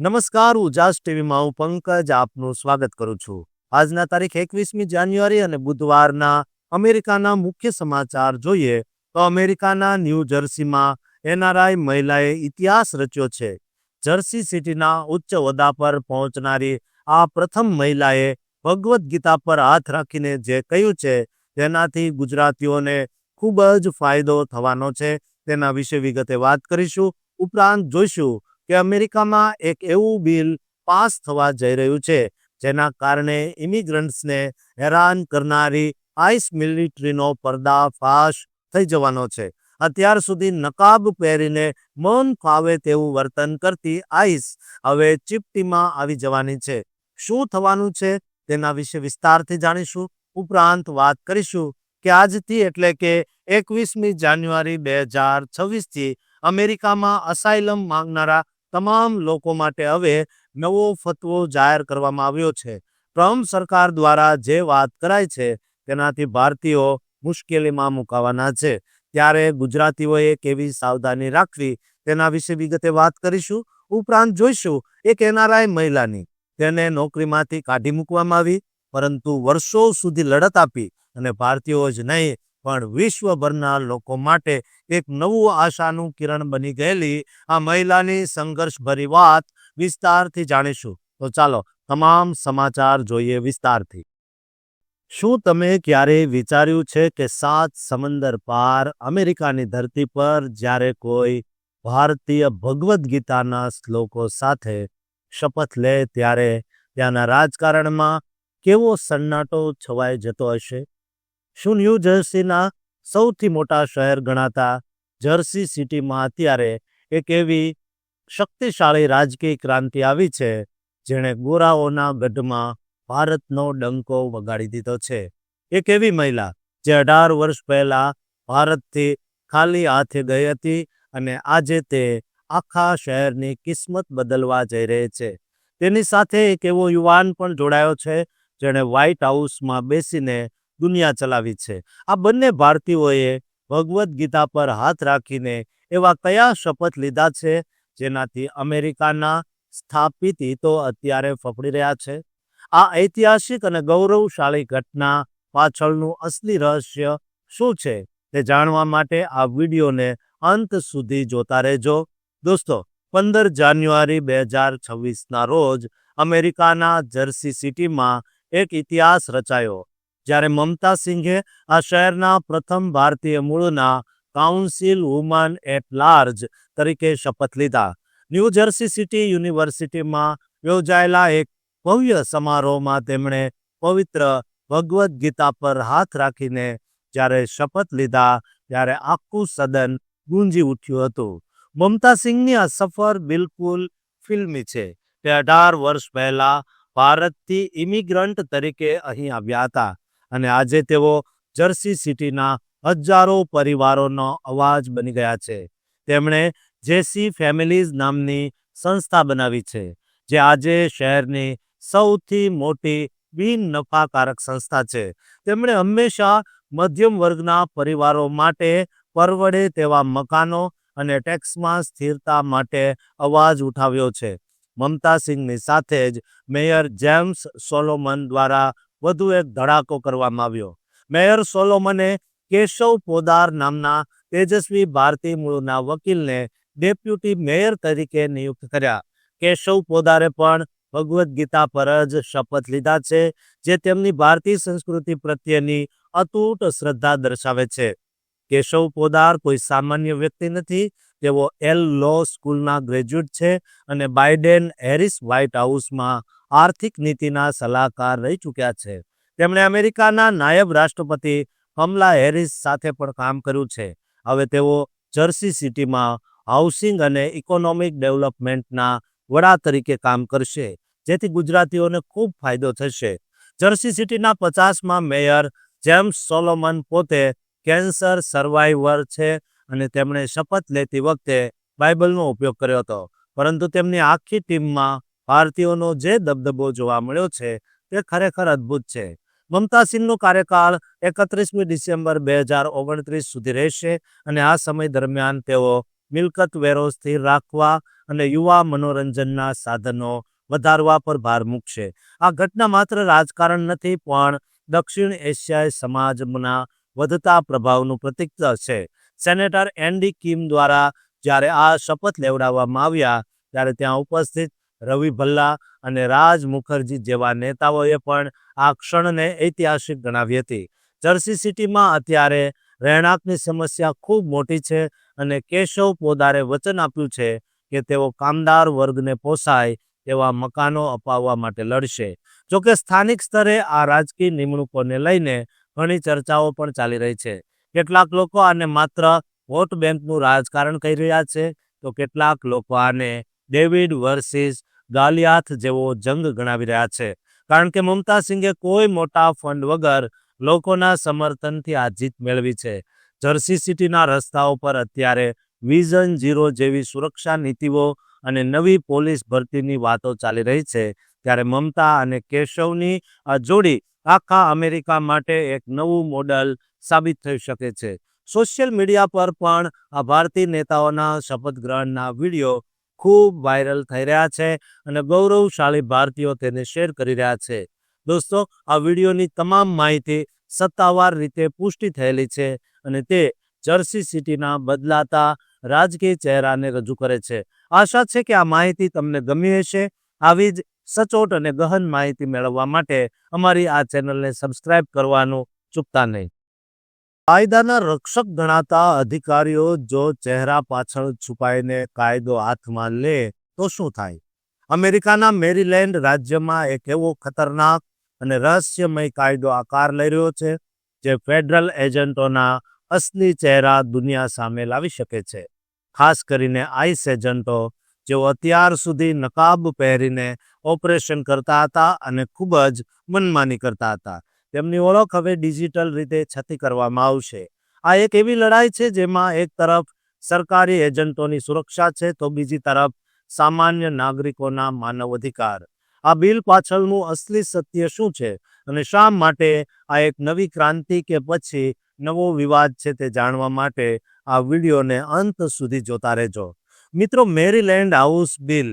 નમસ્કાર, ઉજાસ ટીવીમાં હું પંકજ આપનું સ્વાગત કરું છું. આજના તારીખ 21મી જાન્યુઆરી અને બુધવારના અમેરિકાના મુખ્ય સમાચાર જોઈએ તો અમેરિકાના ન્યૂ જર્સીમાં એનઆરઆઈ મહિલાએ ઇતિહાસ રચ્યો છે. જર્સી સિટીના ઉચ્ચ હોદ્દા પર પહોંચનારી આ પ્રથમ મહિલાએ ભગવદ્ ગીતા પર હાથ રાખીને જે કહ્યું છે તેનાથી ગુજરાતીઓને ખૂબ જ ફાયદો થવાનો છે. તેના વિશે વિગતે વાત કરીશું. ઉપરાંત જોઈશું કે અમેરિકામાં એક એવું બિલ પાસ થવા જઈ રહ્યું છે જેના કારણે ઇમિગ્રન્ટ્સને હેરાન કરનારી આઈસ મિલિટરીનો પર્દાફાશ થઈ જવાનો છે. અત્યાર સુધી નકાબ પહેરીને મન ફાવે તેવું વર્તન કરતી આઈસ હવે ચીપટીમાં આવી જવાની છે. શું થવાનું છે તેના વિશે વિસ્તારથી જાણીશું. ઉપરાંત વાત કરીશું કે આજથી એટલે કે 21મી જાન્યુઆરી 2026થી અમેરિકામાં અસાઇલમ માંગનારા તમામ લોકો માટે હવે નવો ફતવો જાહેર કરવામાં આવ્યો છે. ટ્રમ્પ સરકાર દ્વારા જે વાત કરાય છે તેનાથી ભારતીયો મુશ્કેલીમાં મુકાવાના છે. ત્યારે ગુજરાતીઓએ કેવી સાવધાની રાખવી તેના વિશે વિગતે વાત કરીશું. ઉપરાંત જોઈશું એક એનઆરઆઈ મહિલાની તેને નોકરીમાંથી કાઢી મૂકવામાં આવી, પરંતુ વર્ષો સુધી લડત આપી અને ભારતીયો જ નહીં પણ વિશ્વભરના લોકો માટે એક નવું આશાનું કિરણ બની ગયેલી આ મહિલાની સંઘર્ષભરી વાત વિસ્તારથી જાણીશું. તો ચાલો તમામ સમાચાર જોઈએ વિસ્તારથી. શું તમે ક્યારેય વિચાર્યું છે કે 7 સમંદર પાર અમેરિકાની ધરતી પર જ્યારે કોઈ ભારતીય ભગવદ્ ગીતાના શ્લોકો સાથે શપથ લે ત્યારે ત્યાંના રાજકારણમાં કેવો સન્નાટો છવાઈ જતો હશે? શું ન્યૂ જર્સીના સૌથી મોટા શહેર ગણાતા જર્સી સિટીમાં અત્યારે એક એવી શક્તિશાળી રાજકીય ક્રાંતિ આવી છે જેણે ગોરાઓના ગઢમાં ભારતનો ડંકો વગાડી દીધો છે. એક એવી મહિલા જે 18 વર્ષ પહેલા ભારતથી ખાલી હાથે ગઈ હતી અને આજે તે આખા શહેરની કિસ્મત બદલવા જઈ રહી છે. તેની સાથે એક એવો યુવાન પણ જોડાયો છે જેણે વ્હાઇટ હાઉસમાં બેસીને દુનિયા ચલાવી છે. આ બંને ભારતીયોએ ભગવદ્ ગીતા પર હાથ રાખીને એવા કયા શપથ લીધા છે જેનાથી અમેરિકાના સ્થાપિત હિતો અત્યારે ફફડી રહ્યા છે? આ ઐતિહાસિક અને ગૌરવશાળી ઘટના પાછળનું અસલી રહસ્ય શું છે તે જાણવા માટે આ વિડીયોને અંત સુધી જોતા રહેજો. દોસ્તો, 15 જાન્યુઆરી 2026ના રોજ અમેરિકાના જર્સી સિટીમાં એક ઇતિહાસ રચાયો જ્યારે મમતા સિંઘે આ શહેરના પ્રથમ ભારતીય મૂળના કાઉન્સિલ વુમન એટ લાર્જ તરીકે શપથ લીધા. ન્યૂ જર્સી સિટી યુનિવર્સિટીમાં યોજાયેલા એક ભવ્ય સમારોહમાં તેમણે પવિત્ર ભગવદ્ ગીતા પર હાથ રાખીને જ્યારે શપથ લીધા ત્યારે આખું સદન ગુંજી ઉઠ્યું હતું. મમતા સિંઘની આ સફર બિલકુલ ફિલ્મી છે. તે 18 વર્ષ પહેલા ભારતથી ઇમિગ્રન્ટ તરીકે અહીં આવ્યા હતા અને આજે તેઓ જર્સી સિટીના હજારો પરિવારોનો અવાજ બની ગયા છે. તેમણે જેસી ફેમિલીઝ નામની સંસ્થા બનાવી છે જે આજે શહેરની સૌથી મોટી બિન નફાકારક સંસ્થા છે. તેમણે હંમેશા મધ્યમ વર્ગના પરિવારો માટે પરવડે તેવા મકાનો અને ટેક્સમાં સ્થિરતા માટે અવાજ ઉઠાવ્યો છે. મમતા સિંઘની સાથે જ મેયર જેમ્સ સોલોમન દ્વારા વધુ એક ધડાકો કરવામાં આવ્યો. મેયર સોલોમને કેશવ પોદાર નામના તેજસ્વી ભારતીય મૂળના વકીલને ડેપ્યુટી મેયર તરીકે નિયુક્ત કર્યા. કેશવ પોદારે પણ ભગવદ્ ગીતા પર જ શપથ લીધા છે જે તેમની ભારતીય સંસ્કૃતિ પ્રત્યેની અતૂટ શ્રદ્ધા દર્શાવે છે. કેશવ પોદાર કોઈ સામાન્ય વ્યક્તિ નથી. તેઓ એલ લો સ્કૂલના ગ્રેજ્યુએટ છે અને બાઇડેન હેરિસ વ્હાઇટ હાઉસમાં આર્થિક નીતિના સલાહકાર રહી ચૂક્યા છે. તેમણે અમેરિકાના નાયબ રાષ્ટ્રપતિ કમલા હેરિસ સાથે પણ કામ કર્યું છે. હવે તેઓ જર્સી સિટીમાં હાઉસિંગ અને ઇકોનોમિક ડેવલપમેન્ટના વડા તરીકે કામ કરશે જેથી ગુજરાતીઓને ખૂબ ફાયદો થશે. જર્સી સિટીના 50મા મેયર જેમ્સ સોલોમન પોતે કેન્સર સર્વાઈવર છે અને તેમણે શપથ લેતી વખતે બાઇબલનો ઉપયોગ કર્યો હતો. પરંતુ તેમની આખી ટીમમાં ભારતીયોનો જે દબદબો જોવા મળ્યો છે તે ખરેખર અદ્ભુત છે. મમતા સિંઘનો કાર્યકાળ 31મી ડિસેમ્બર 2029 સુધી રહેશે અને આ સમય દરમિયાન તેઓ મિલકત વેરો સ્થિર રાખવા અને યુવા મનોરંજનના સાધનો વધારવા પર ભાર મૂકશે. આ ઘટના માત્ર રાજકારણ નથી, પણ દક્ષિણ એશિયાઈ સમાજના વધતા પ્રભાવનું પ્રતીક છે. સેનેટર એન્ડી કિમ દ્વારા જ્યારે આ શપથ લેવડાવવામાં આવ્યા, ત્યારે ત્યાં ઉપસ્થિત રવિ ભલ્લા અને રાજ મુખર્જી જેવા નેતાઓએ પણ આ ક્ષણને ઐતિહાસિક ગણાવી હતી. જર્સી સિટીમાં અત્યારે રહેણાંકની સમસ્યા ખૂબ મોટી છે અને કેશવ પોદારે વચન આપ્યું છે કે તેઓ કામદાર વર્ગને પોસાય તેવા મકાનો અપાવવા માટે લડશે. જોકે સ્થાનિક સ્તરે આ રાજકીય નિમણૂકોને લઈને ઘણી ચર્ચાઓ પણ ચાલી રહી છે. કેટલાક લોકો આને માત્ર વોટ બેંકનું રાજકારણ કહી રહ્યા છે, તો કેટલાક લોકો આને ડેવિડ વર્સિસ ગાલિયાથ જેવો જંગ ગણાવી રહ્યા છે. કારણ કે મમતા સિંઘે કોઈ મોટા ફંડ વગર લોકોના સમર્થનથી આ જીત મેળવી છે. જર્સી સિટીના રસ્તાઓ પર અત્યારે વિઝન 0 જેવી સુરક્ષા નીતિઓ અને નવી પોલીસ ભરતીની વાતો ચાલી રહી છે. ત્યારે મમતા અને કેશવની આ જોડી આખા અમેરિકા માટે એક નવું મોડલ સાબિત થઈ શકે છે. સોશિયલ મીડિયા પર પણ આ ભારતીય નેતાઓના શપથ ગ્રહણના વિડીયો ખૂબ વાયરલ થઈ રહ્યા છે અને ગૌરવશાળી ભારતીયો તેને શેર કરી રહ્યા છે. દોસ્તો, આ વિડીયોની તમામ માહિતી સત્તાવાર રીતે પુષ્ટિ થયેલી છે અને તે જર્સી સિટીના બદલાતા રાજકીય ચહેરાને રજૂ કરે છે. આશા છે કે આ માહિતી તમને ગમી હશે. આવી જ સચોટ અને ગહન માહિતી મેળવવા માટે અમારી આ ચેનલને સબસ્ક્રાઇબ કરવાનું ચૂકતા નહીં. કાયદાના રક્ષક ગણાતા અધિકારીઓ જો ચહેરા પાછળ છુપાઈને કાયદો હાથમાં લે તો શું થાય? અમેરિકાના મેરીલેન્ડ રાજ્યમાં એક એવો ખતરનાક અને રહસ્યમય કાયદો આકાર લઈ રહ્યો છે જે ફેડરલ એજન્ટોના અસલી ચહેરા દુનિયા સામે લાવી શકે છે. ખાસ કરીને આઈસ એજન્ટો જેઓ અત્યાર સુધી નકાબ પહેરીને ઓપરેશન કરતા હતા અને ખૂબ જ મનમાની કરતા હતા, તેમની ઓળખ હવે ડિજિટલ રીતે છતી કરવામાં આવશે. આ એક એવી લડાઈ છે જેમાં એક તરફ સરકારી એજન્ટોની સુરક્ષા છે, તો બીજી તરફ સામાન્ય નાગરિકોના માનવ અધિકાર. આ બિલ પાછળનું અસલી સત્ય શું છે અને શા માટે આ એક નવી ક્રાંતિ કે પછી નવો વિવાદ છે તે જાણવા માટે આ વિડીયોને અંત સુધી જોતા રહેજો. મિત્રો, મેરીલેન્ડ હાઉસ બિલ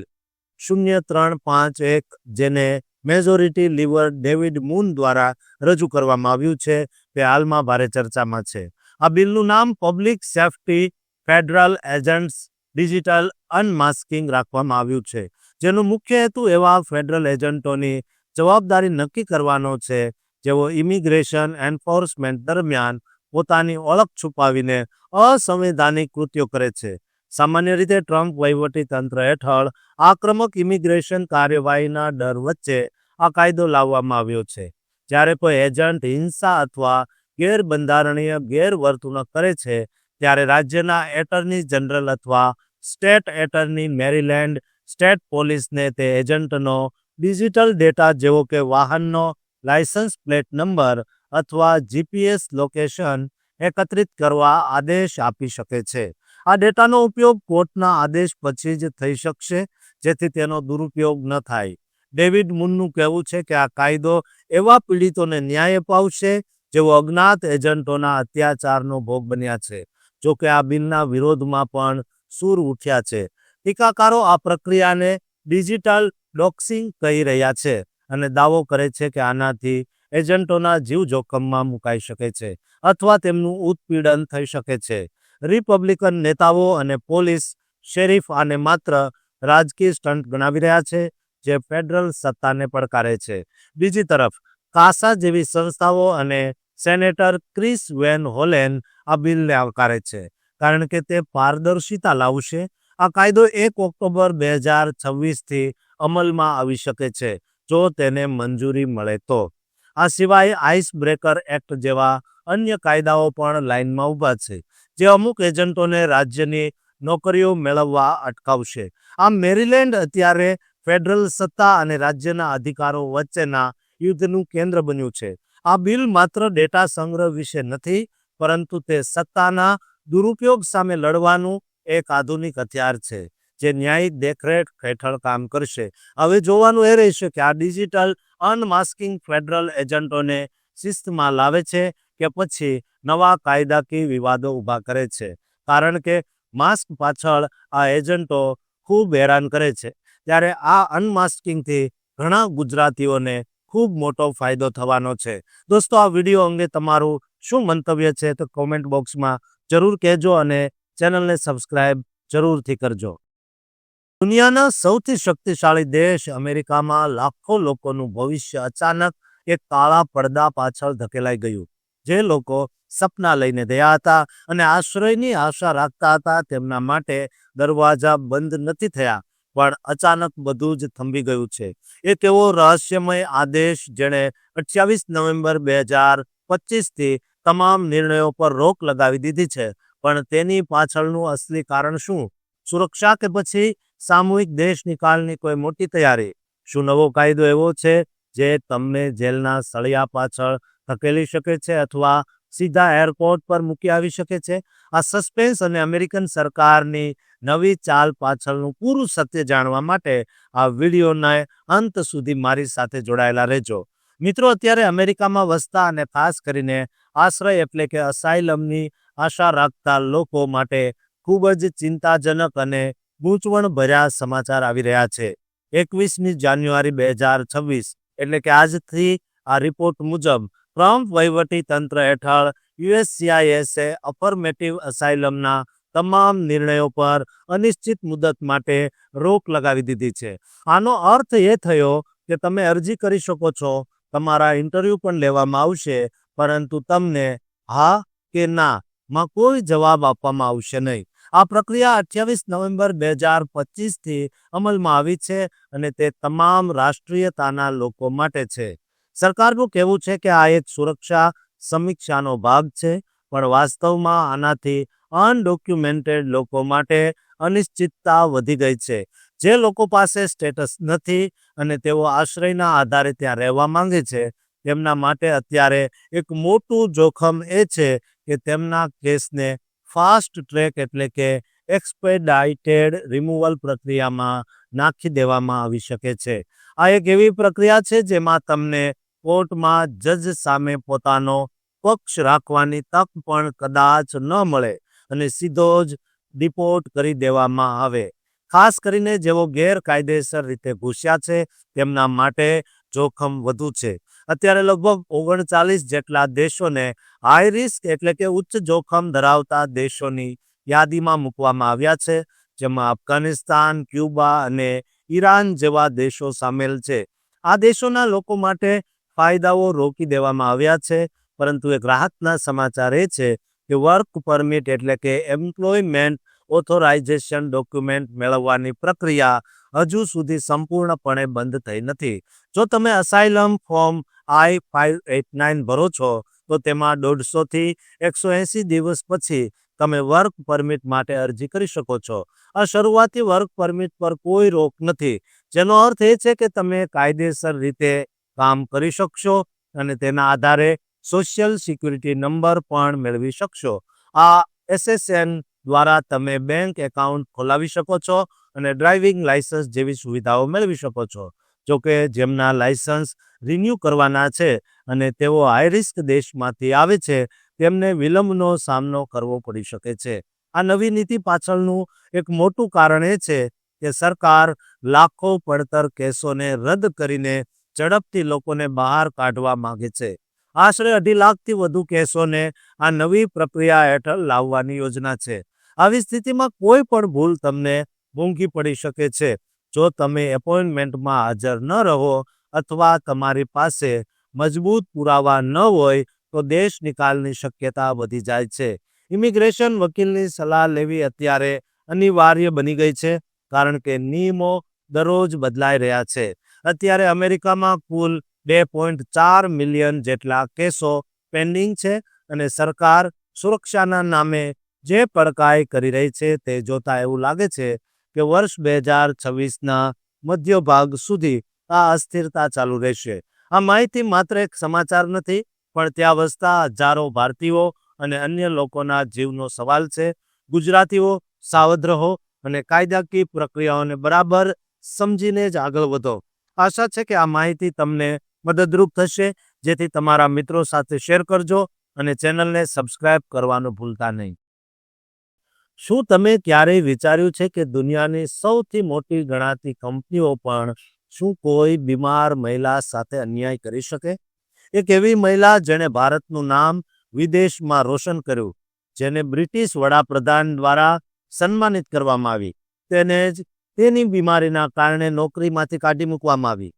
0351, જેને મેજોરિટી લીડર ડેવિડ મૂન દ્વારા રજૂ કરવામાં આવ્યું છે, તે હાલમાં ભારે ચર્ચામાં છે. આ બિલનું નામ public safety federal agents digital unmasking રાખવામાં આવ્યું છે, જેનો મુખ્ય હેતુ એવા ફેડરલ એજન્ટોની જવાબદારી નક્કી કરવાનો છે જેઓ ઇમિગ્રેશન એન્ફોર્સમેન્ટ દરમિયાન પોતાની ઓળખ છુપાવીને અસંવૈધાનિક કૃત્યો કરે છે. સામાન્ય રીતે ટ્રમ્પ વહીવટી તંત્ર હેઠળ આક્રમક ઇમિગ્રેશન કાર્યવાહીના ડર વચ્ચે આ કાયદો લાવવામાં આવ્યો છે. જ્યારે કોઈ એજન્ટ હિંસા અથવા ગેરબંધારણીય ગેરવર્તણૂક કરે છે, ત્યારે રાજ્યના એટર્ની જનરલ અથવા સ્ટેટ એટર્ની મેરીલેન્ડ સ્ટેટ પોલીસને તે એજન્ટનો ડિજિટલ ડેટા જેવો કે વાહનનો લાયસન્સ પ્લેટ નંબર અથવા જીપીએસ લોકેશન એકત્રિત કરવા આદેશ આપી શકે છે. આ ડેટાનો ઉપયોગ કોર્ટના આદેશ પછી જ થઈ શકશે, જેથી તેનો દુરુપયોગ ન થાય. ડેવિડ મૂનનું કહેવું છે કે આ કાયદો એવા પીડિતોને ન્યાય અપાવશે જેઓ અજ્ઞાત એજન્ટોના અત્યાચારનો ભોગ બન્યા છે. જોકે આ બિલના વિરોધમાં પણ સૂર ઉઠ્યા છે. ટીકાકારો આ પ્રક્રિયાને ડિજિટલ ડોક્સિંગ કહી રહ્યા છે અને દાવો કરે છે કે આનાથી એજન્ટોના જીવ જોખમમાં મુકાઈ શકે છે અથવા તેમનું ઉત્પીડન થઈ શકે છે. રિપબ્લિકન નેતાઓ અને પોલીસ શેરીફ આને માત્ર રાજકીય સ્ટન્ટ ગણાવી રહ્યા છે જે ફેડરલ સત્તાને પડકારે છે. બીજી તરફ કાસા જેવી સંસ્થાઓ અને સેનેટર ક્રિસ વેન હોલેન આ બિલને આવકારે છે કારણ કે તે પારદર્શિતા લાવશે. આ કાયદો 1 ઓક્ટોબર 2026થી અમલમાં આવી શકે છે જો તેને મંજૂરી મળે તો. આ સિવાય આઈસ બ્રેકર એક્ટ જેવા અન્ય કાયદાઓ પણ લાઇનમાં ઊભા છે જે અમુક એજન્ટોને રાજ્યની નોકરીઓ મેળવવા અટકાવશે. આમ મેરીલેન્ડ અત્યારે ફેડરલ સત્તા અને રાજ્યના અધિકારો વચ્ચેના યુદ્ધનું કેન્દ્ર બન્યું છે. આ બિલ માત્ર ડેટા સંગ્રહ વિશે નથી, પરંતુ તે સત્તાના દુરુપયોગ સામે લડવાનું એક આધુનિક હથિયાર છે જે ન્યાયિક દેખરેખ હેઠળ કામ કરશે. હવે જોવાનું એ રહેશે કે આ ડિજિટલ અનમાસ્કિંગ ફેડરલ એજન્ટોને શિસ્તમાં લાવે છે કે પછી નવા કાયદાકીય વિવાદો ઊભા કરે છે. કારણ કે માસ્ક પાછળ આ એજન્ટો ખૂબ હેરાન કરે છે. ત્યારે આ અનમાસ્કિંગથી ઘણા ગુજરાતીઓને ખૂબ મોટો ફાયદો થવાનો છે. દોસ્તો, આ વિડીયો અંગે તમારું શું મંતવ્ય છે તો કોમેન્ટ બોક્સમાં જરૂર કહેજો અને ચેનલને સબસ્ક્રાઇબ જરૂરથી કરજો. દુનિયાના સૌથી શક્તિશાળી દેશ અમેરિકામાં લાખો લોકોનું ભવિષ્ય અચાનક એક કાળા પડદા પાછળ ધકેલાઈ ગયું. જે લોકો સપના લઈને ગયા હતા અને આશ્રયની આશા રાખતા હતા, તેમના માટે દરવાજા બંધ નથી થયા, પણ અચાનક બધું જ થંભી ગયું છે. એક એવો રહસ્યમય આદેશ જેણે 28 નવેમ્બર 2025થી તમામ નિર્ણયો પર રોક લગાવી દીધી છે. પણ તેની પાછળનું અસલી કારણ શું? સુરક્ષા કે પછી સામૂહિક દેશ નિકાલની કોઈ મોટી તૈયારી? શું નવો કાયદો એવો છે જે તમને જેલના સળિયા પાછળ ધકેલી શકે છે અથવા સીધા એરપોર્ટ પર મૂકી આવી શકે છે? આ સસ્પેન્સ અને અમેરિકન સરકારની નવી ચાલ પાછળનું પૂરું સત્ય જાણવા માટે આ વિડીયોના અંત સુધી મારી સાથે જોડાયેલા રહેજો. મિત્રો, અત્યારે અમેરિકામાં વસતા અને ખાસ કરીને આશ્રય એટલે કે અસાઇલમની આશા રાખતા લોકો માટે ખૂબ જ ચિંતાજનક અને ગૂંચવણભર્યા સમાચાર આવી રહ્યા છે. 21મી જાન્યુઆરી 2026 એટલે કે આજથી આ રિપોર્ટ મુજબ ટ્રમ્પ વહીવટી તંત્ર હેઠળ USCISએ અફર્મેટિવ અસાઇલમના તમામ નિર્ણયો પર અનિશ્ચિત મુદત માટે રોક લગાવી દીધી છે. આનો અર્થ એ થયો કે તમે અરજી કરી શકો છો, તમારા ઇન્ટરવ્યૂ પણ લેવામાં આવશે, પરંતુ તમને હા કે ના માં કોઈ જવાબ આપવામાં આવશે નહીં. આ પ્રક્રિયા 28 નવેમ્બર 2025થી અમલમાં આવી છે અને તે તમામ રાષ્ટ્રીયતાના લોકો માટે છે. સરકારનું કહેવું છે કે આ એક સુરક્ષા સમીક્ષાનો ભાગ છે, પણ વાસ્તવમાં આનાથી અનડોક્યુમેન્ટેડ લોકો માટે અનિશ્ચિતતા વધી ગઈ છે. જે લોકો પાસે સ્ટેટસ નથી અને તેઓ આશ્રયના આધારે ત્યાં રહેવા માંગે છે, તેમના માટે અત્યારે એક મોટું જોખમ એ છે કે તેમના કેસને ફાસ્ટ ટ્રેક એટલે કે એક્સપેડાઇટેડ રિમૂવલ પ્રક્રિયામાં નાખી દેવામાં આવી શકે છે. આ એક એવી પ્રક્રિયા છે જેમાં તમને કોર્ટમાં જજ સામે પોતાનો પક્ષ રાખવાની તક પણ કદાચ ન મળે અને સીધો જ ડિપોર્ટ કરી દેવામાં આવે. ખાસ કરીને જેઓ ગેરકાયદેસર રીતે ઘૂસ્યા છે તેમના માટે જોખમ વધુ છે. અત્યારે લગભગ 39 જેટલા દેશોને હાઈ રિસ્ક એટલે કે ઉચ્ચ જોખમ ધરાવતા દેશોની યાદીમાં મૂકવામાં આવ્યા છે, જેમાં અફઘાનિસ્તાન, ક્યુબા અને ઈરાન જેવા દેશો સામેલ છે. આ દેશોના લોકો માટે ફાયદાઓ રોકી દેવામાં આવ્યા છે, પરંતુ એક રાહતના સમાચાર એ છે કે વર્ક પરમિટ એટલે કે એમ્પ્લોયમેન્ટ ઓથોરાઇઝેશન ડોક્યુમેન્ટ મેળવવાની પ્રક્રિયા હજુ સુધી સંપૂર્ણપણે બંધ થઈ નથી. જો તમે અસાઇલમ ફોર્મ I-589 ભરો છો તો તેમાં 150 થી 180 દિવસ પછી તમે વર્ક પરમિટ માટે અરજી કરી શકો છો. આ શરૂઆતી વર્ક પરમિટ પર કોઈ રોક નથી, જેનો અર્થ એ છે કે તમે કાયદેસર રીતે કામ કરી શકશો અને તેના આધારે સોશિયલ સિક્યુરિટી નંબર પણ મેળવી શકશો. આ SSN દ્વારા તમે બેંક એકાઉન્ટ ખોલાવી શકો છો અને ડ્રાઇવિંગ લાયસન્સ જેવી સુવિધાઓ મેળવી શકો છો. જોકે જેમના લાયસન્સ રિન્યૂ કરવાના છે અને તેઓ હાઈ રિસ્ક દેશમાંથી આવે છે, તેમને વિલંબનો સામનો કરવો પડી શકે છે. આ નવી નીતિ પાછળનું એક મોટું કારણ એ છે કે સરકાર લાખો પડતર કેસોને રદ કરીને ઝડપથી લોકોને બહાર કાઢવા માંગે છે. આશરે 2.5 લાખથી વધુ કેસોને આ નવી પ્રક્રિયા હેઠળ લાવવાની યોજના છે. આવી સ્થિતિમાં કોઈ પણ ભૂલ તમને મોંઘી પડી શકે છે. જો તમે એપોઇન્ટમેન્ટમાં હાજર ન રહો અથવા તમારી પાસે મજબૂત પુરાવા ન હોય તો દેશ નિકાલની શક્યતા વધી જાય છે. ઇમિગ્રેશન વકીલની સલાહ લેવી અત્યારે અનિવાર્ય બની ગઈ છે, કારણ કે નિયમો દરરોજ બદલાઈ રહ્યા છે. અત્યારે અમેરિકામાં કુલ 2.4 મિલિયન જેટલા કેસો પેન્ડિંગ છે અને સરકાર સુરક્ષાના નામે જે પડકાઈ કરી રહી છે તે જોતા એવું લાગે છે કે વર્ષ 2026ના મધ્ય ભાગ સુધી આ અસ્થિરતા ચાલુ રહેશે. આ માહિતી માત્ર એક સમાચાર નથી, પણ ત્યાં વસતા હજારો ભારતીયો અને અન્ય લોકોના જીવનો સવાલ છે. ગુજરાતીઓ, સાવધ રહો અને કાયદાકીય પ્રક્રિયાઓને બરાબર સમજીને જ આગળ વધો. આશા છે કે આ માહિતી તમને મદદરૂપ થશે, જેથી તમારા મિત્રો સાથે શેર કરજો અને ચેનલને સબસ્ક્રાઇબ કરવાનું ભૂલતા નહીં. શું તમે ક્યારેય વિચાર્યું છે કે દુનિયાની સૌથી મોટી ગણાતી કંપનીઓ પણ શું કોઈ બીમાર મહિલા સાથે અન્યાય કરી શકે? એક એવી મહિલા જેણે ભારતનું નામ વિદેશમાં રોશન કર્યું, જેને બ્રિટિશ વડાપ્રધાન દ્વારા સન્માનિત કરવામાં આવી, તેને જ તેની બીમારીના કારણે નોકરીમાંથી કાઢી મૂકવામાં આવી.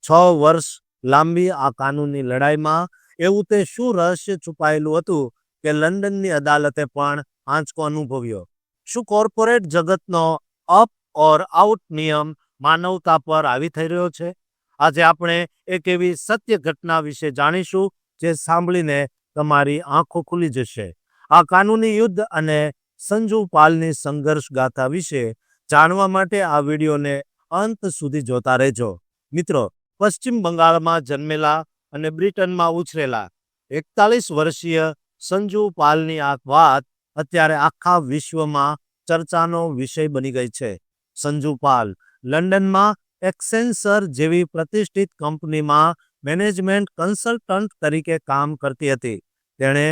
6 વર્ષ લાંબી આ કાનૂની લડાઈમાં એવું તે શું રહસ્ય છુપાયેલું હતું કે લંડનની અદાલતે પણ આંચકો અનુભવ્યો? શું કોર્પોરેટ જગતનો અપ ઓર આઉટ નિયમ માનવતા પર આવી થઈ રહ્યો છે? આજે આપણે એક એવી સત્ય ઘટના વિશે જાણીશું જે સાંભળીને તમારી આંખો ખુલી જશે. આ કાનૂની યુદ્ધ અને સંજુ પાલની સંઘર્ષ ગાથા વિશે જાણવા માટે આ વિડીયોને અંત સુધી જોતા રહેજો. મિત્રો, પશ્ચિમ બંગાળમાં જન્મેલા અને બ્રિટનમાં ઉછરેલા 41 વર્ષીય સંજુ પાલની આ વાત અત્યારે આખા વિશ્વમાં ચર્ચાનો વિષય બની ગઈ છે. સંજુ પાલ લંડનમાં એક્સેન્સર જેવી પ્રતિષ્ઠિત કંપનીમાં મેનેજમેન્ટ કન્સલ્ટન્ટ તરીકે કામ કરતી હતી. તેણે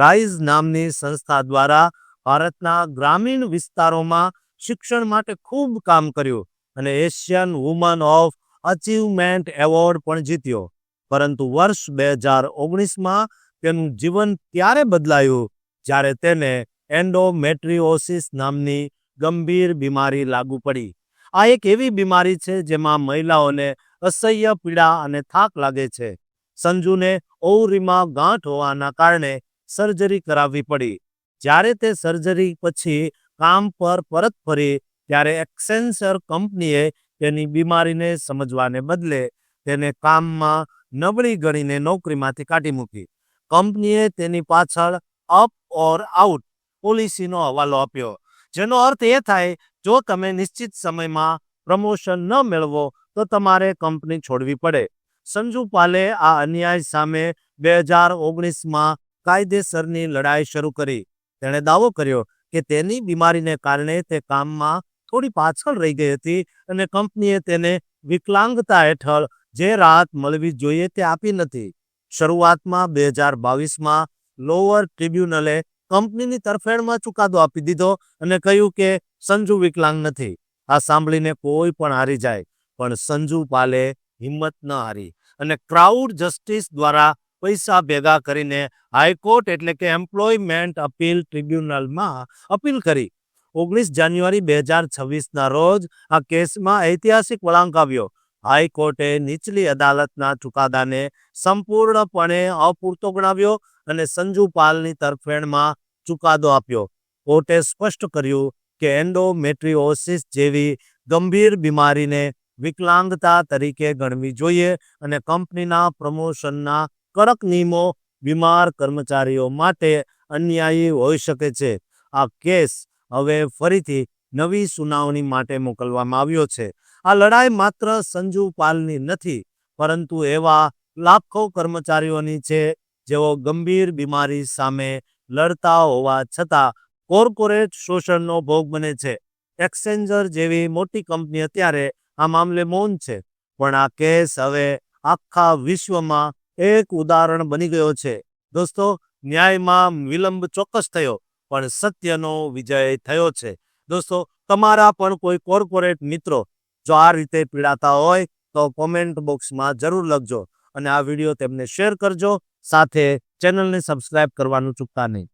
રાઇઝ નામની સંસ્થા દ્વારા ભારતના ગ્રામીણ વિસ્તારોમાં શિક્ષણ માટે ખૂબ કામ કર્યું અને Asian woman of achievement award પણ જીત્યો. પરંતુ વર્ષ 2019માં તેનું જીવન ત્યારે બદલાયું જ્યારે તેને એન્ડોમેટ્રિયોસિસ નામની ગંભીર બીમારી લાગુ પડી. આ એક એવી બીમારી છે જેમાં મહિલાઓને અસહ્ય પીડા અને થાક લાગે છે. સંજુને ઓવરીમાં ગાંઠ હોવાના કારણે સર્જરી કરાવવી પડી. જ્યારે તે સર્જરી પછી કામ પર પરત ફરી ત્યારે એક્સેન્સર કંપનીએ તેની બીમારીને સમજવાને બદલે તેને કામમાં નબળી ગણીને નોકરીમાંથી કાઢી મૂકી. કંપનીએ તેની પાછળ અપ ઓર આઉટ પોલિસીનો હવાલો આપ્યો, જેનો અર્થ એ થાય જો તમે નિશ્ચિત સમયમાં પ્રમોશન ન મેળવો તો તમારે કંપની છોડવી પડે. સંજુ પાલે આ અન્યાય સામે 2019માં કાયદેસરની લડાઈ શરૂ કરી. તેણે દાવો કર્યો કે તેની બીમારીને કારણે તે કામમાં થોડી પાછળ રહી ગઈ હતી અને કંપનીએ તેને વિકલાંગતા હેઠળ જે રાહત મળવી જોઈએ તે આપી નથી. શરૂઆતમાં 2022માં લોઅર ટ્રિબ્યુનલે કંપનીની તરફેણમાં ચુકાદો આપી દીધો અને કહ્યું કે સંજુ વિકલાંગ નથી. આ સાંભળીને કોઈ પણ હારી જાય, પણ સંજુ પાલે હિંમત ન હારી અને ક્રાઉડ જસ્ટિસ દ્વારા પૈસા ભેગા કરીને હાઈકોર્ટ એટલે કે એમ્પ્લોયમેન્ટ અપીલ ટ્રિબ્યુનલમાં અપીલ કરી. 19 જાન્યુઆરી 2026ના રોજ આ કેસમાં ઐતિહાસિક વળાંક આવ્યો. હાઈકોર્ટે નીચલી અદાલતના ચુકાદાને સંપૂર્ણપણે અપૂરતો ગણાવ્યો અને સંજુ પાલની તરફેણમાં ચુકાદો આપ્યો. કોર્ટે સ્પષ્ટ કર્યું કે એન્ડોમેટ્રિયોસિસ જેવી ગંભીર બીમારીને વિકલાંગતા તરીકે ગણવી જોઈએ અને કંપનીના પ્રમોશનના કડક નિયમો બીમાર કર્મચારીઓ માટે અન્યાયી હોઈ શકે છે. આ કેસ હવે ફરીથી નવી સુનાવણી માટે મોકલવામાં આવ્યો છે. આ લડાઈ માત્ર સંજુ પાલની નથી, પરંતુ એવા લાખો કર્મચારીઓની છે જેઓ ગંભીર બીમારી સામે લડતા હોવા છતાં કોર્પોરેટ શોષણનો ભોગ બને છે. એક્સેન્સર જેવી મોટી કંપની અત્યારે આ મામલે મૌન છે, પણ આ કેસ હવે આખા વિશ્વમાં એક ઉદાહરણ બની ગયો છે. દોસ્તો, ન્યાયમાં વિલંબ ચોક્કસ થયો, પણ સત્યનો વિજય થયો છે. દોસ્તો, તમારા પણ કોઈ કોર્પોરેટ મિત્રો જો આ રીતે પીડાતા હોય તો કોમેન્ટ બોક્સમાં જરૂર લખજો અને આ વિડીયો તેમને શેર કરજો. સાથે ચેનલને સબસ્ક્રાઇબ કરવાનું ચૂકતા નહીં.